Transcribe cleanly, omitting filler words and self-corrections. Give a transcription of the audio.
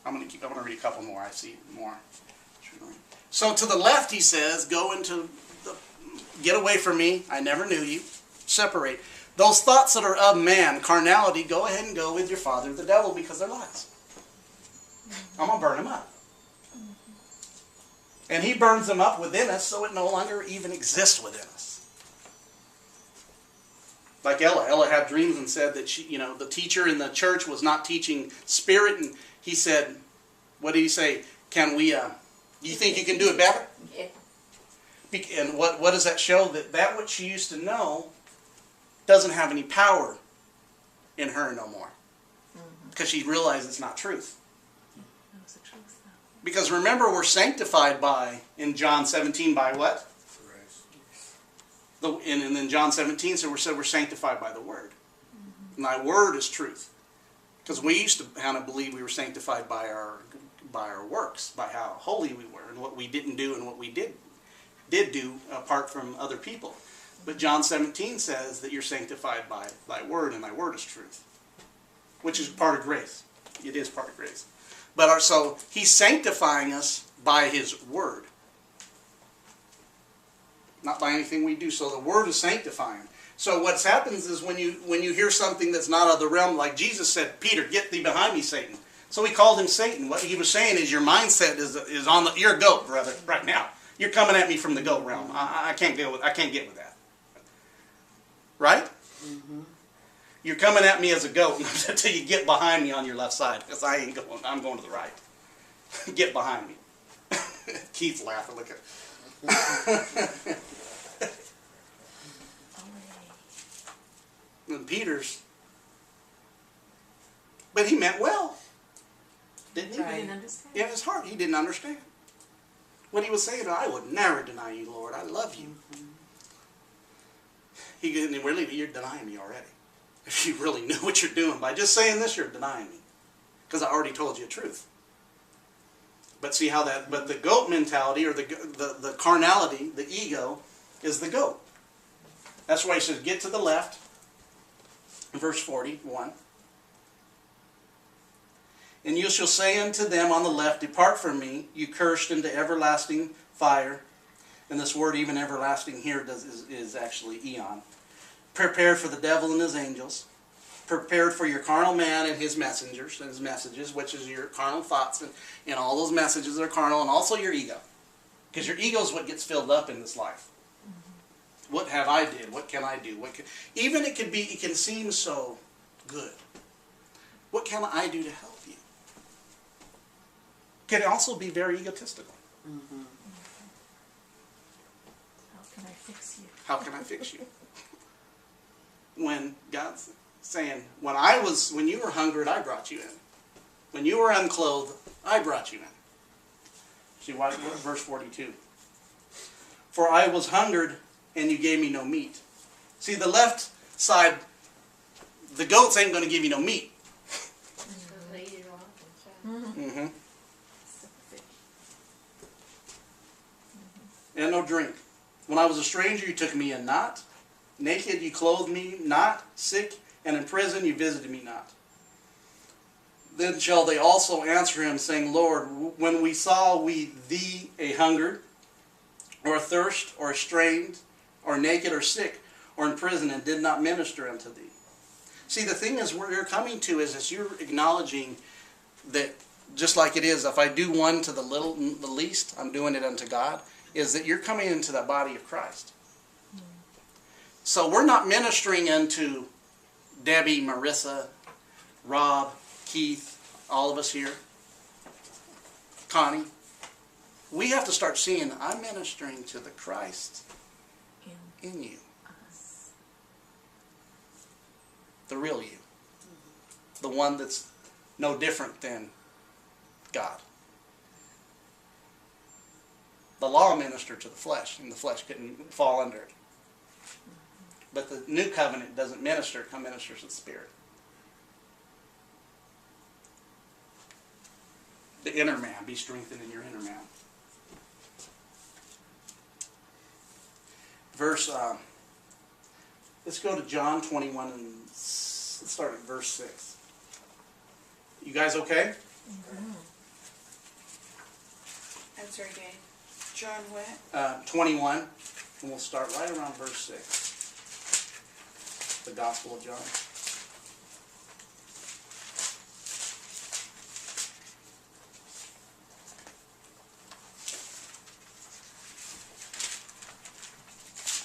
I'm going to read a couple more. I see more. So to the left, he says, get away from me. I never knew you. Separate. Those thoughts that are of man, carnality, go ahead and go with your father, the devil, because they're lies. I'm going to burn them up. And he burns them up within us so it no longer even exists within us. Like Ella. Ella had dreams and said that the teacher in the church was not teaching spirit. And he said, what did he say? Can we, you think you can do it better? Yeah. And what does that show? That what she used to know doesn't have any power in her no more. Because she realized it's not truth. Because remember, we're sanctified in John 17, by what? And then John 17, so we're sanctified by the Word. And thy Word is truth. Because we used to kind of believe we were sanctified by our works, by how holy we were, and what we didn't do and what we did do apart from other people. But John 17 says that you're sanctified by thy Word, and thy Word is truth. Which is part of grace. It is part of grace. So he's sanctifying us by his Word. Not by anything we do. So the Word is sanctifying. So what happens is when you hear something that's not of the realm, like Jesus said, Peter, get thee behind me, Satan. So he called him Satan. What he was saying is your mindset is on you're a goat, brother, right now. You're coming at me from the goat realm. I can't get with that. Right? Mm-hmm. You're coming at me as a goat until you get behind me on your left side, because I ain't going. I'm going to the right. Get behind me. Keith's laughing. Look at. And Peter's, but he meant well, didn't he? Right. He didn't understand. In his heart, he didn't understand what he was saying. I would never deny you, Lord. I love you. Mm-hmm. He didn't really. You're denying me already. If you really knew what you're doing by just saying this, you're denying me, because I already told you the truth. But see how that? But the goat mentality, or the carnality, the ego, is the goat. That's why he says, "Get to the left." Verse 41. And you shall say unto them on the left, Depart from me, you cursed, into everlasting fire. And this word, even everlasting, here is actually eon. Prepared for the devil and his angels. Prepared for your carnal man and his messengers and his messages, which is your carnal thoughts, and all those messages are carnal, and also your ego. Because your ego is what gets filled up in this life. What have I did? What can I do? It can seem so good. What can I do to help you? Can also be very egotistical. Mm-hmm. How can I fix you? How can I fix you? When God's saying, when you were hungry, I brought you in. When you were unclothed, I brought you in. See what verse 42. For I was hungered, and you gave me no meat. See, the left side, the goats ain't going to give you no meat. Mm-hmm. And no drink. When I was a stranger, you took me in not. Naked, you clothed me not. Sick, and in prison, you visited me not. Then shall they also answer him, saying, Lord, when we saw thee a hungered, or athirst, or strained, or naked, or sick, or in prison, and did not minister unto thee. See, the thing is, where you're coming to is you're acknowledging that, just like it is, if I do one to the least, I'm doing it unto God, is that you're coming into the body of Christ. So we're not ministering unto Debbie, Marissa, Rob, Keith, all of us here, Connie. We have to start seeing, I'm ministering to the Christ in you. The real you. The one that's no different than God. The law ministered to the flesh, and the flesh couldn't fall under it. But the new covenant doesn't minister, it ministers to the Spirit. The inner man, be strengthened in your inner man. Let's go to John 21 and let's start at verse 6. You guys okay? Mm-hmm. I'm sorry, Dave. John what? 21, and we'll start right around verse 6. The Gospel of John.